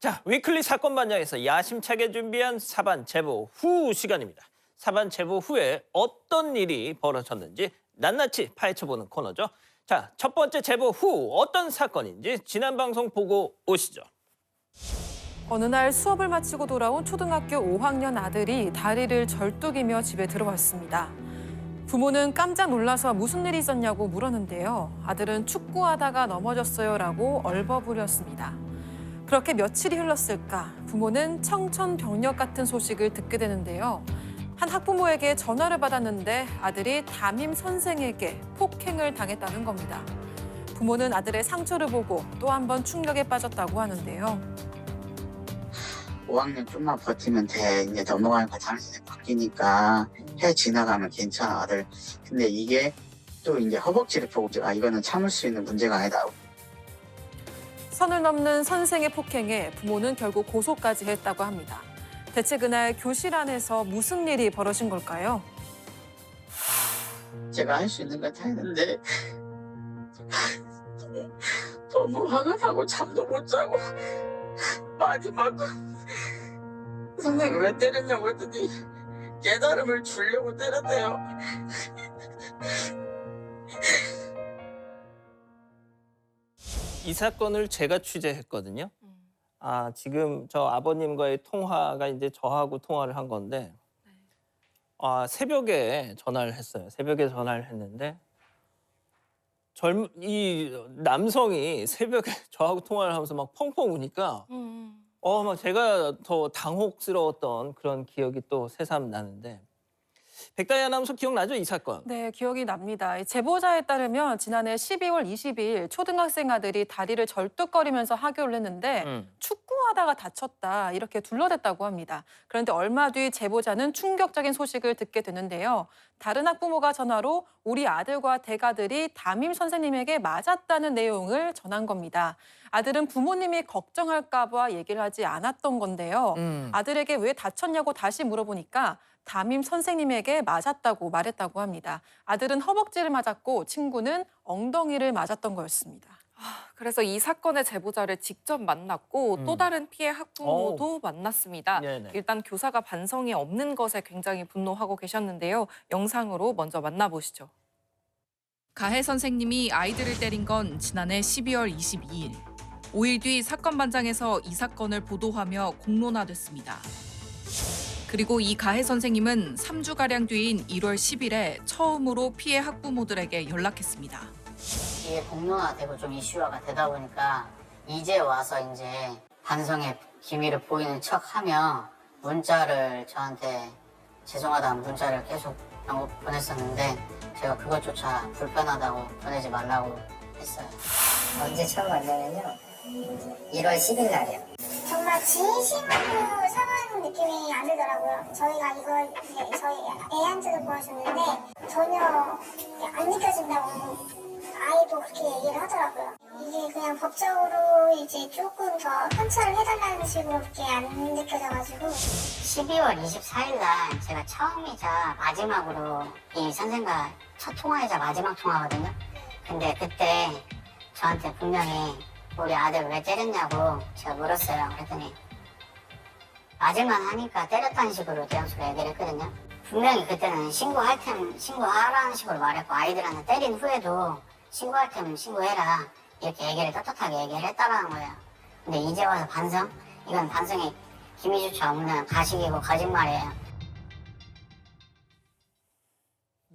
자, 위클리 사건 반장에서 야심차게 준비한 사반 제보 후 시간입니다. 사반 제보 후에 어떤 일이 벌어졌는지 낱낱이 파헤쳐보는 코너죠. 자, 첫 번째 제보 후 어떤 사건인지 지난 방송 보고 오시죠. 어느 날 수업을 마치고 돌아온 초등학교 5학년 아들이 다리를 절뚝이며 집에 들어왔습니다. 부모는 깜짝 놀라서 무슨 일이 있었냐고 물었는데요. 아들은 축구하다가 넘어졌어요라고 얼버무렸습니다. 그렇게 며칠이 흘렀을까 부모는 청천벽력 같은 소식을 듣게 되는데요. 한 학부모에게 전화를 받았는데 아들이 담임 선생에게 폭행을 당했다는 겁니다. 부모는 아들의 상처를 보고 또 한 번 충격에 빠졌다고 하는데요. 5학년 좀만 버티면 돼. 이제 넘어가니까 담임선생님 바뀌니까 해 지나가면 괜찮아, 아들. 근데 이게 또 이제 허벅지를 보고 이거는 참을 수 있는 문제가 아니다. 선을 넘는 선생의 폭행에 부모는 결국 고소까지 했다고 합니다. 대체 그날 교실 안에서 무슨 일이 벌어진 걸까요? 제가 할 수 있는 건 다 했는데 너무 화가 나고 잠도 못 자고 마지막으로 선생님 왜 때렸냐고 했더니 깨달음을 주려고 때렸대요. 이 사건을 제가 취재했거든요. 지금 저 아버님과의 통화가 이제 저하고 통화를 한 건데 새벽에 전화를 했어요. 새벽에 전화를 했는데 이 남성이 새벽에 저하고 통화를 하면서 막 펑펑 우니까 막 제가 더 당혹스러웠던 그런 기억이 또 새삼 나는데 백다희 아나운서 기억나죠, 이 사건? 네, 기억이 납니다. 제보자에 따르면 지난해 12월 22일 초등학생 아들이 다리를 절뚝거리면서 하교를 했는데 축구하다가 다쳤다 이렇게 둘러댔다고 합니다. 그런데 얼마 뒤 제보자는 충격적인 소식을 듣게 되는데요. 다른 학부모가 전화로 우리 아들과 대가들이 담임 선생님에게 맞았다는 내용을 전한 겁니다. 아들은 부모님이 걱정할까 봐 얘기를 하지 않았던 건데요. 아들에게 왜 다쳤냐고 다시 물어보니까 담임 선생님에게 맞았다고 말했다고 합니다. 아들은 허벅지를 맞았고 친구는 엉덩이를 맞았던 거였습니다. 그래서 이 사건의 제보자를 직접 만났고 또 다른 피해 학부모도 만났습니다. 네네. 일단 교사가 반성이 없는 것에 굉장히 분노하고 계셨는데요. 영상으로 먼저 만나보시죠. 가해 선생님이 아이들을 때린 건 지난해 12월 22일. 5일 뒤 사건 반장에서 이 사건을 보도하며 공론화됐습니다. 그리고 이 가해 선생님은 3주가량 뒤인 1월 10일에 처음으로 피해 학부모들에게 연락했습니다. 이게 공론화되고 좀 이슈화가 되다 보니까 이제 와서 이제 반성의 기미를 보이는 척하며 문자를 저한테 죄송하다는 문자를 계속 보냈었는데 제가 그것조차 불편하다고 보내지 말라고 했어요. 언제 처음 만나면요? 1월 10일 날이요. 정말 진심으로 사과하는 느낌이 안 들더라고요. 저희가 이걸 이제 저희 애한테도 보여줬는데 전혀 안 느껴진다고 아이도 그렇게 얘기를 하더라고요. 이게 그냥 법적으로 이제 조금 더 편차를 해달라는 식으로 그렇게 안 느껴져가지고 12월 24일 날 제가 처음이자 마지막으로 이 선생과 첫 통화이자 마지막 통화거든요. 근데 그때 저한테 분명히 우리 아들 왜 때렸냐고 제가 물었어요. 그랬더니 맞을만 하니까 때렸다는 식으로 대형수가 얘기를 했거든요. 분명히 그때는 신고할 테면 신고하라는 식으로 말했고 아이들한테 때린 후에도 신고할 테면 신고해라 이렇게 얘기를 떳떳하게 얘기를 했다라는 거예요. 근데 이제 와서 반성? 이건 반성이 기미조차 없는 가식이고 거짓말이에요.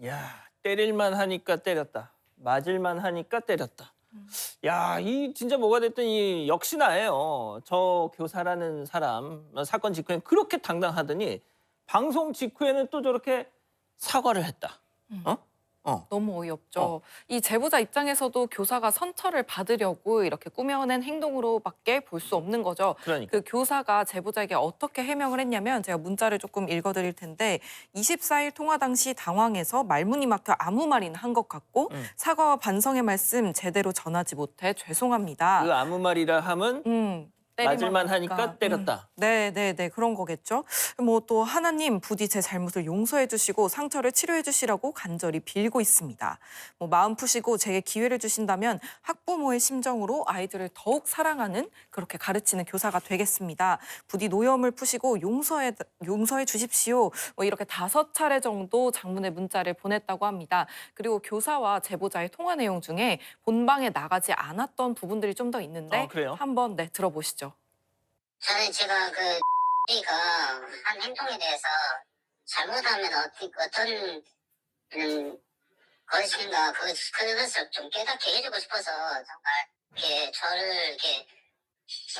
야, 때릴만 하니까 때렸다. 맞을만 하니까 때렸다. 야, 이 진짜 뭐가 됐든 이 역시나예요. 저 교사라는 사람 사건 직후엔 그렇게 당당하더니 방송 직후에는 또 저렇게 사과를 했다. 너무 어이없죠. 이 제보자 입장에서도 교사가 선처를 받으려고 이렇게 꾸며낸 행동으로밖에 볼 수 없는 거죠. 그러니까. 그 교사가 제보자에게 어떻게 해명을 했냐면 제가 문자를 조금 읽어드릴 텐데 24일 통화 당시 당황해서 말문이 막혀 아무 말이나 한 것 같고 사과와 반성의 말씀 제대로 전하지 못해 죄송합니다. 그 아무 말이라 함은 맞을만 하니까 때렸다. 네, 그런 거겠죠. 뭐 또 하나님 부디 제 잘못을 용서해 주시고 상처를 치료해 주시라고 간절히 빌고 있습니다. 뭐 마음 푸시고 제게 기회를 주신다면 학부모의 심정으로 아이들을 더욱 사랑하는 그렇게 가르치는 교사가 되겠습니다. 부디 노여움을 푸시고 용서해 주십시오. 뭐 이렇게 5차례 정도 장문의 문자를 보냈다고 합니다. 그리고 교사와 제보자의 통화 내용 중에 본방에 나가지 않았던 부분들이 좀 더 있는데 그래요? 한번 들어보시죠. 저는 제가 그 A가 한 행동에 대해서 잘못하면 어떤 것인가 그것을 좀 깨닫게 해주고 싶어서 정말 이렇게 저를 이렇게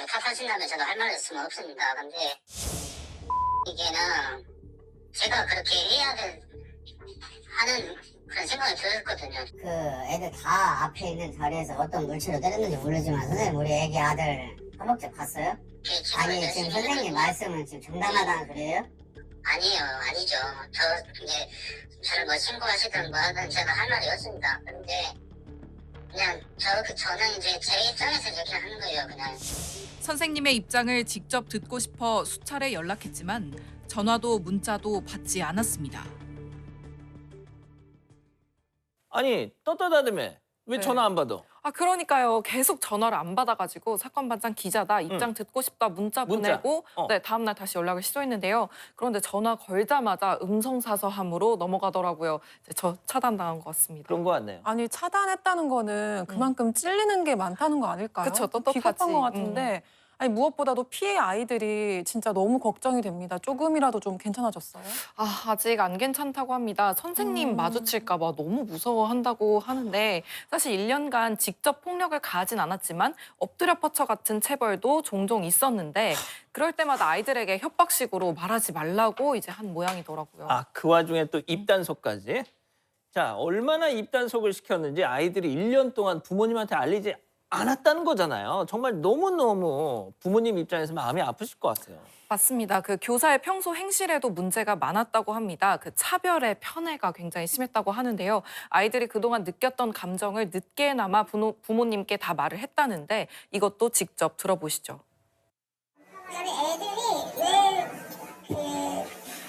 탓하신다면 저도 할 말이 없으면 없습니다. 근데 이게는 제가 그렇게 해야 하는 그런 생각이 들었거든요. 그 애들 다 앞에 있는 자리에서 어떤 물체로 때렸는지 모르지만 선생님 우리 애기 아들 허벅지 봤어요? 아니 지금 선생님 말씀은 지금 정당하다는 소리예요? 아니에요, 아니죠. 저를 뭐 신고하시든 뭐 하든 제가 할 말이 없습니다. 그런데 그냥 저는 이제 제 입장에서 이렇게 하는 거예요, 그냥. 선생님의 입장을 직접 듣고 싶어 수차례 연락했지만 전화도 문자도 받지 않았습니다. 아니 떳떳하다며 왜 네. 전화 안 받아? 그러니까요. 계속 전화를 안 받아가지고 사건 반장 기자다 입장 듣고 싶다 문자 보내고 다음날 다시 연락을 시도했는데요. 그런데 전화 걸자마자 음성사서함으로 넘어가더라고요. 저 차단당한 것 같습니다. 그런 거 같네요. 아니 차단했다는 거는 그만큼 찔리는 게 많다는 거 아닐까요? 그쵸, 떳떳하지. 비겁한 것 같은데 아니 무엇보다도 피해 아이들이 진짜 너무 걱정이 됩니다. 조금이라도 좀 괜찮아졌어요? 아직 안 괜찮다고 합니다. 선생님 마주칠까 봐 너무 무서워한다고 하는데 사실 1년간 직접 폭력을 가하진 않았지만 엎드려 뻗쳐 같은 체벌도 종종 있었는데 그럴 때마다 아이들에게 협박식으로 말하지 말라고 이제 한 모양이더라고요. 그 와중에 또 입단속까지. 자, 얼마나 입단속을 시켰는지 아이들이 1년 동안 부모님한테 알리지 않았다는 거잖아요. 정말 너무너무 부모님 입장에서 마음이 아프실 것 같아요. 맞습니다. 그 교사의 평소 행실에도 문제가 많았다고 합니다. 그 차별의 편애가 굉장히 심했다고 하는데요. 아이들이 그동안 느꼈던 감정을 늦게나마 부모님께 다 말을 했다는데 이것도 직접 들어보시죠. 그다음에 애들이 왜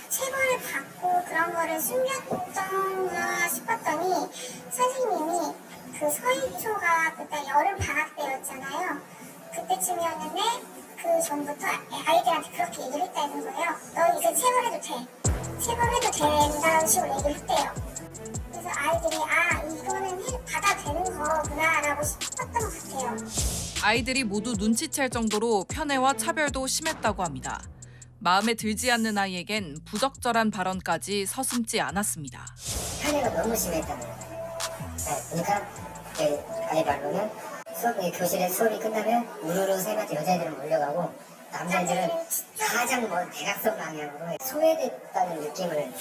체벌을 받고 그런 거를 숨겼던가 싶었더니 선생님이 그 서희초가 그때 여름 방학 때였잖아요. 그때쯤이었는데 그 전부터 아이들한테 그렇게 얘기를 했다는 거예요. 너 이제 체벌해도 돼. 체벌해도 된다는 식으로 얘기를 했대요. 그래서 아이들이 이거는 받아도 되는 거구나라고 싶었던 것 같아요. 아이들이 모두 눈치챌 정도로 편애와 차별도 심했다고 합니다. 마음에 들지 않는 아이에겐 부적절한 발언까지 서슴지 않았습니다. 편애가 너무 심했다는 거예요. 그러니까 아이 말로는 교실에 수업이 끝나면 우르르 선생님한테 여자애들은 몰려가고 남자애들은 가장 대각선 방향으로 소외됐다는 느낌을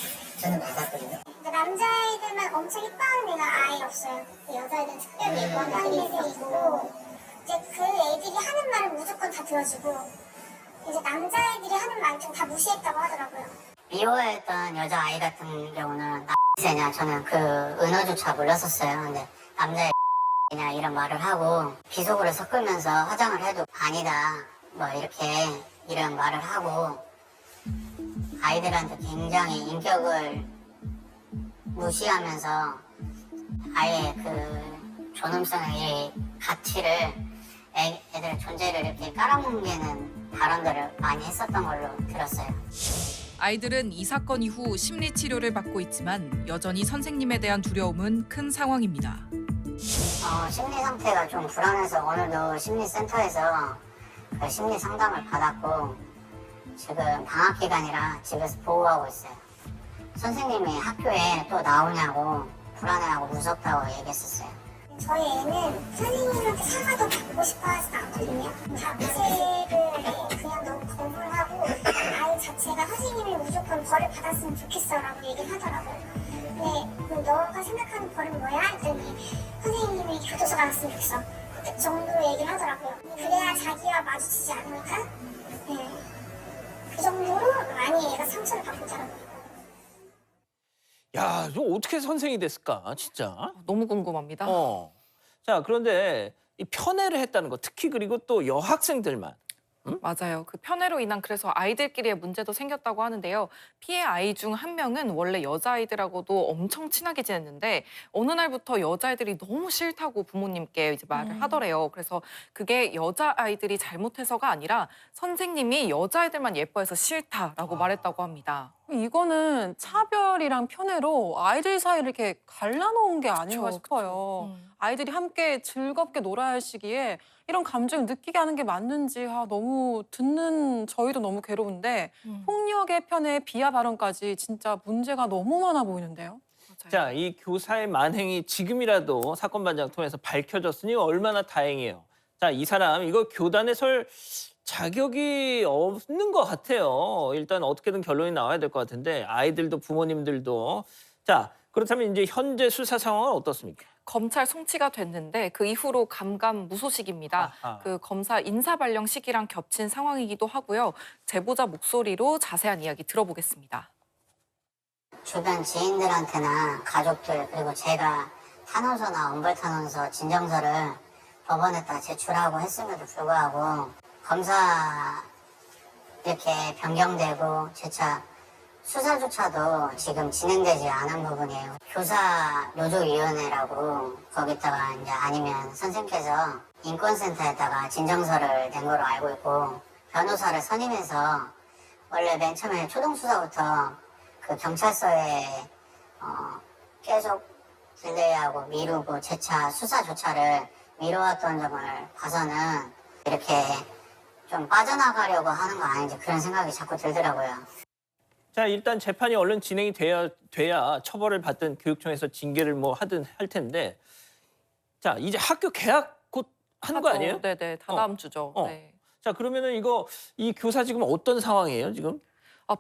저는 받았거든요. 남자애들만 엄청 이뻐하는 애가 아예 없어요. 여자애들은 특별히 원하는 애들이고 이제 그 애들이 하는 말을 무조건 다 들어주고 이제 남자애들이 하는 말 좀 다 무시했다고 하더라고요. 미워했던 여자아이 같은 경우는 X냐 저는 그 은어조차 몰랐었어요. 근데 남자애 X냐 이런 말을 하고 비속어를 섞으면서 화장을 해도 아니다 뭐 이렇게 이런 말을 하고 아이들한테 굉장히 인격을 무시하면서 아예 그 존엄성의 가치를 애들 존재를 이렇게 깔아뭉개는 발언들을 많이 했었던 걸로 들었어요. 아이들은 이 사건 이후 심리 치료를 받고 있지만 여전히 선생님에 대한 두려움은 큰 상황입니다. 심리 상태가 좀 불안해서 오늘도 심리센터에서 그 심리 상담을 받았고 지금 방학 기간이라 집에서 보호하고 있어요. 선생님이 학교에 또 나오냐고 불안해하고 무섭다고 얘기했었어요. 저희 애는 선생님한테 사과도 받고 싶어 하지도 않거든요. 자체를 그냥 너무 거부하고 아이 자체가 선생님이 무조건 벌을 받았으면 좋겠어라고 얘기를 하더라고요. 근데 너가 생각하는 벌은 뭐야? 했더니 선생님이 교도소 갔으면 좋겠어. 그 정도로 얘기를 하더라고요. 그래야 자기와 마주치지 않으니까 그 정도로 많이 애가 상처를 받고 있더라고요. 야, 저 어떻게 선생이 됐을까, 진짜? 너무 궁금합니다. 자, 그런데 이 편애를 했다는 거, 특히 그리고 또 여학생들만 맞아요. 그 편애로 인한 그래서 아이들끼리의 문제도 생겼다고 하는데요. 피해 아이 중 한 명은 원래 여자아이들하고도 엄청 친하게 지냈는데 어느 날부터 여자아이들이 너무 싫다고 부모님께 이제 말을 하더래요. 그래서 그게 여자아이들이 잘못해서가 아니라 선생님이 여자아이들만 예뻐해서 싫다라고 말했다고 합니다. 이거는 차별이랑 편애로 아이들 사이를 이렇게 갈라놓은 게 아닌가 그쵸, 싶어요. 아이들이 함께 즐겁게 놀아야 할 시기에 이런 감정을 느끼게 하는 게 맞는지 너무 듣는 저희도 너무 괴로운데 폭력의 편에 비하 발언까지 진짜 문제가 너무 많아 보이는데요. 자, 이 교사의 만행이 지금이라도 사건 반장 통해서 밝혀졌으니 얼마나 다행이에요. 자, 이 사람 이거 교단에 설 자격이 없는 것 같아요. 일단 어떻게든 결론이 나와야 될 것 같은데 아이들도 부모님들도. 자, 그렇다면 이제 현재 수사 상황은 어떻습니까? 검찰 송치가 됐는데 그 이후로 감감무소식입니다. 아하. 그 검사 인사 발령 시기랑 겹친 상황이기도 하고요. 제보자 목소리로 자세한 이야기 들어보겠습니다. 주변 지인들한테나 가족들 그리고 제가 탄원서나 엄벌탄원서 진정서를 법원에다 제출하고 했음에도 불구하고 검사 이렇게 변경되고 재차 수사조차도 지금 진행되지 않은 부분이에요. 교사 노조위원회라고 거기다가 이제 아니면 선생님께서 인권센터에다가 진정서를 낸 걸로 알고 있고 변호사를 선임해서 원래 맨 처음에 초동수사부터 그 경찰서에 계속 딜레이하고 미루고 재차 수사조차를 미뤄왔던 점을 봐서는 이렇게 좀 빠져나가려고 하는 거 아닌지 그런 생각이 자꾸 들더라고요. 자, 일단 재판이 얼른 진행이 돼야 처벌을 받든 교육청에서 징계를 뭐 하든 할 텐데, 자, 이제 학교 개학 곧 하는 거 아니에요? 네네, 다다음 주죠. 네. 자, 그러면은 이 교사 지금 어떤 상황이에요, 지금?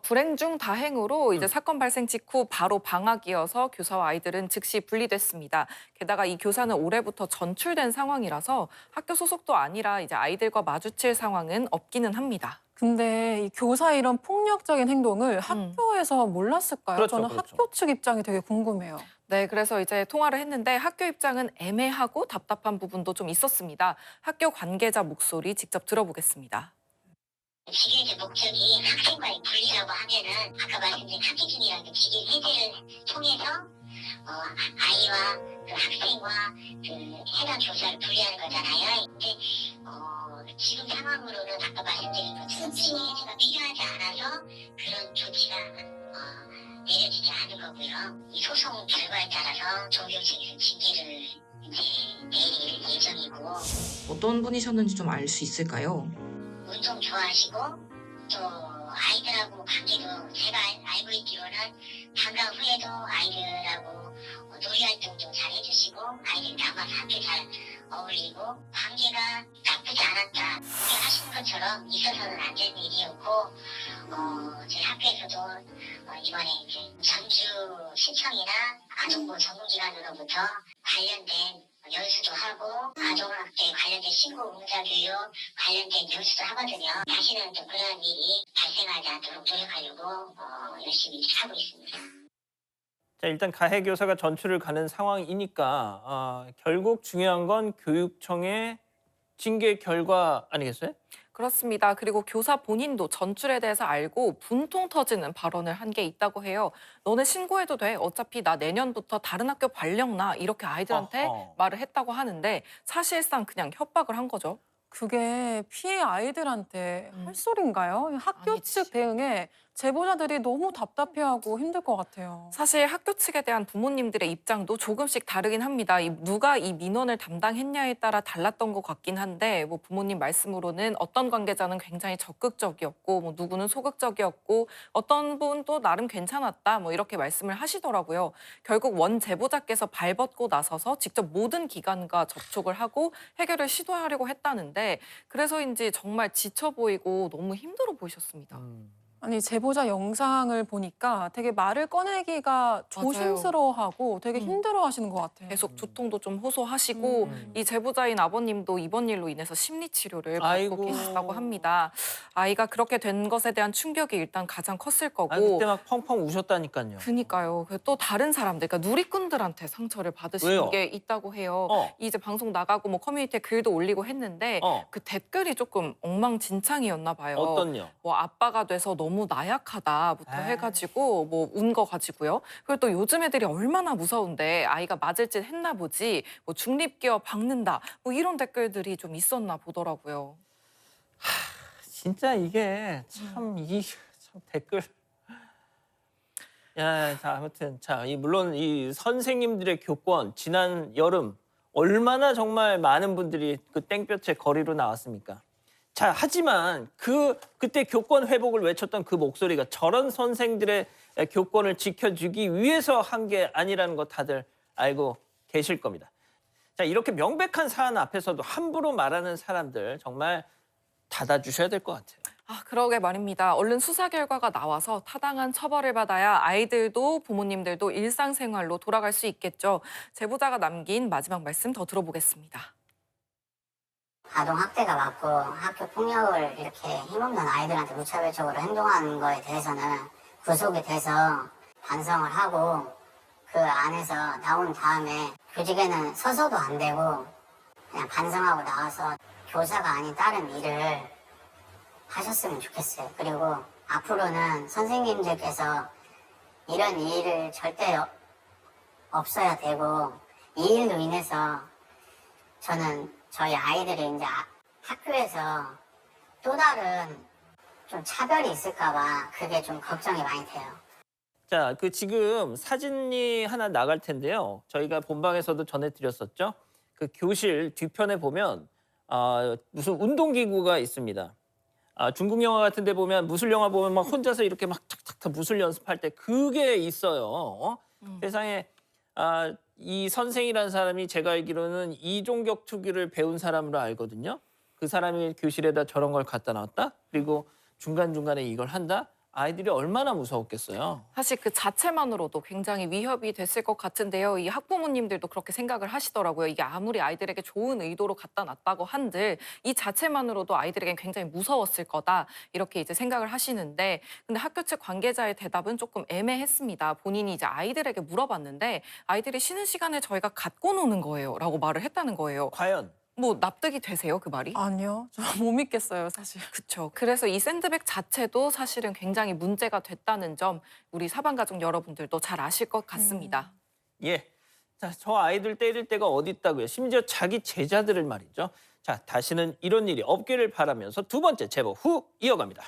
불행 중 다행으로 이제 사건 발생 직후 바로 방학이어서 교사와 아이들은 즉시 분리됐습니다. 게다가 이 교사는 올해부터 전출된 상황이라서 학교 소속도 아니라 이제 아이들과 마주칠 상황은 없기는 합니다. 근데 이 교사의 이런 폭력적인 행동을 학교에서 몰랐을까요? 그렇죠, 저는 그렇죠. 학교 측 입장이 되게 궁금해요. 네, 그래서 이제 통화를 했는데 학교 입장은 애매하고 답답한 부분도 좀 있었습니다. 학교 관계자 목소리 직접 들어보겠습니다. 지금 목적이 학생과의 분리라고 하면은 아까 말씀드린 학기중이라는 그 기계 해제를 통해서 아이와 그 학생과 그 해당 교사를 분리하는 거잖아요. 근데 지금 상황으로는 아까 말씀드린 것처럼 기계 해제가 필요하지 않아서 그런 조치가 내려지지 않은 거고요. 이 소송 결과에 따라서 조교청에서 징계를 이제 내릴 예정이고. 어떤 분이셨는지 좀 알 수 있을까요? 운동 좋아하시고 또 아이들하고 관계도 제가 알고 있기로는 방과 후에도 아이들하고 놀이활동도 잘 해주시고 아이들 남아서 함께 잘 어울리고 관계가 나쁘지 않았다. 우리 하시는 것처럼 있어서는 안 되는 일이었고 저희 학교에서도 이번에 이제 전주 시청이나 아동보호 전문기관으로부터 관련된 연수도 하고 아동학대 관련된 신고 응사교육 관련된 연수도 하거든요. 다시는 또 그런 일이 발생하지 않도록 노력하려고 열심히 하고 있습니다. 자, 일단 가해 교사가 전출을 가는 상황이니까 결국 중요한 건 교육청의 징계 결과 아니겠어요? 그렇습니다. 그리고 교사 본인도 전출에 대해서 알고 분통 터지는 발언을 한 게 있다고 해요. 너네 신고해도 돼. 어차피 나 내년부터 다른 학교 발령 나. 이렇게 아이들한테 말을 했다고 하는데 사실상 그냥 협박을 한 거죠. 그게 피해 아이들한테 할 소린가요? 학교 아니지. 측 대응에 제보자들이 너무 답답해하고 힘들 것 같아요. 사실 학교 측에 대한 부모님들의 입장도 조금씩 다르긴 합니다. 누가 이 민원을 담당했냐에 따라 달랐던 것 같긴 한데 뭐 부모님 말씀으로는 어떤 관계자는 굉장히 적극적이었고 뭐 누구는 소극적이었고 어떤 분도 나름 괜찮았다 뭐 이렇게 말씀을 하시더라고요. 결국 원 제보자께서 발벗고 나서서 직접 모든 기관과 접촉을 하고 해결을 시도하려고 했다는데 그래서인지 정말 지쳐 보이고 너무 힘들어 보이셨습니다. 아니 제보자 영상을 보니까 되게 말을 꺼내기가 조심스러워하고 되게 힘들어하시는 것 같아요. 계속 두통도 좀 호소하시고 이 제보자인 아버님도 이번 일로 인해서 심리 치료를 받고 아이고. 계시다고 합니다. 아이가 그렇게 된 것에 대한 충격이 일단 가장 컸을 거고. 아, 그때 막 펑펑 우셨다니까요. 그니까요. 또 다른 사람들, 그러니까 누리꾼들한테 상처를 받으시는 왜요? 게 있다고 해요. 어. 이제 방송 나가고 뭐 커뮤니티에 글도 올리고 했는데 그 댓글이 조금 엉망진창이었나 봐요. 어떤요? 뭐 아빠가 돼서 너무 나약하다부터 에이. 해가지고 뭐 운 거 가지고요. 그리고 또 요즘 애들이 얼마나 무서운데 아이가 맞을 짓 했나 보지. 뭐 중립기어 박는다. 뭐 이런 댓글들이 좀 있었나 보더라고요. 진짜 이게 참 댓글. 야, 자, 아무튼 물론 이 선생님들의 교권 지난 여름 얼마나 정말 많은 분들이 그 땡볕에 거리로 나왔습니까? 자, 하지만 그때 교권 회복을 외쳤던 그 목소리가 저런 선생들의 교권을 지켜주기 위해서 한 게 아니라는 거 다들 알고 계실 겁니다. 자, 이렇게 명백한 사안 앞에서도 함부로 말하는 사람들 정말 닫아주셔야 될 것 같아요. 아, 그러게 말입니다. 얼른 수사 결과가 나와서 타당한 처벌을 받아야 아이들도 부모님들도 일상생활로 돌아갈 수 있겠죠. 제보자가 남긴 마지막 말씀 더 들어보겠습니다. 아동학대가 맞고 학교 폭력을 이렇게 힘없는 아이들한테 무차별적으로 행동하는 거에 대해서는 구속이 돼서 반성을 하고 그 안에서 나온 다음에 교직에는 서서도 안 되고 그냥 반성하고 나와서 교사가 아닌 다른 일을 하셨으면 좋겠어요. 그리고 앞으로는 선생님들께서 이런 일을 절대 없어야 되고 이 일로 인해서 저는 저희 아이들이 이제 학교에서 또 다른 좀 차별이 있을까 봐 그게 좀 걱정이 많이 돼요. 자, 지금 사진이 하나 나갈 텐데요. 저희가 본방에서도 전해드렸었죠. 그 교실 뒤편에 보면 무슨 운동기구가 있습니다. 중국 영화 같은 데 보면 무술 영화 보면 막 혼자서 이렇게 막 탁탁탁 무술 연습할 때 그게 있어요. 세상에 이 선생이라는 사람이 제가 알기로는 이종격 투기를 배운 사람으로 알거든요. 그 사람이 교실에다 저런 걸 갖다 놨다? 그리고 중간중간에 이걸 한다? 아이들이 얼마나 무서웠겠어요. 사실 그 자체만으로도 굉장히 위협이 됐을 것 같은데요. 이 학부모님들도 그렇게 생각을 하시더라고요. 이게 아무리 아이들에게 좋은 의도로 갖다 놨다고 한들 이 자체만으로도 아이들에겐 굉장히 무서웠을 거다. 이렇게 이제 생각을 하시는데 근데 학교 측 관계자의 대답은 조금 애매했습니다. 본인이 이제 아이들에게 물어봤는데 아이들이 쉬는 시간에 저희가 갖고 노는 거예요. 라고 말을 했다는 거예요. 과연? 뭐 납득이 되세요, 그 말이? 아니요, 저 못 믿겠어요, 사실. 그렇죠. 그래서 이 샌드백 자체도 사실은 굉장히 문제가 됐다는 점 우리 사반가족 여러분들도 잘 아실 것 같습니다. 예. 자, 저 아이들 때릴 때가 어디 있다고요. 심지어 자기 제자들을 말이죠. 자, 다시는 이런 일이 없기를 바라면서 두 번째 제보 후 이어갑니다.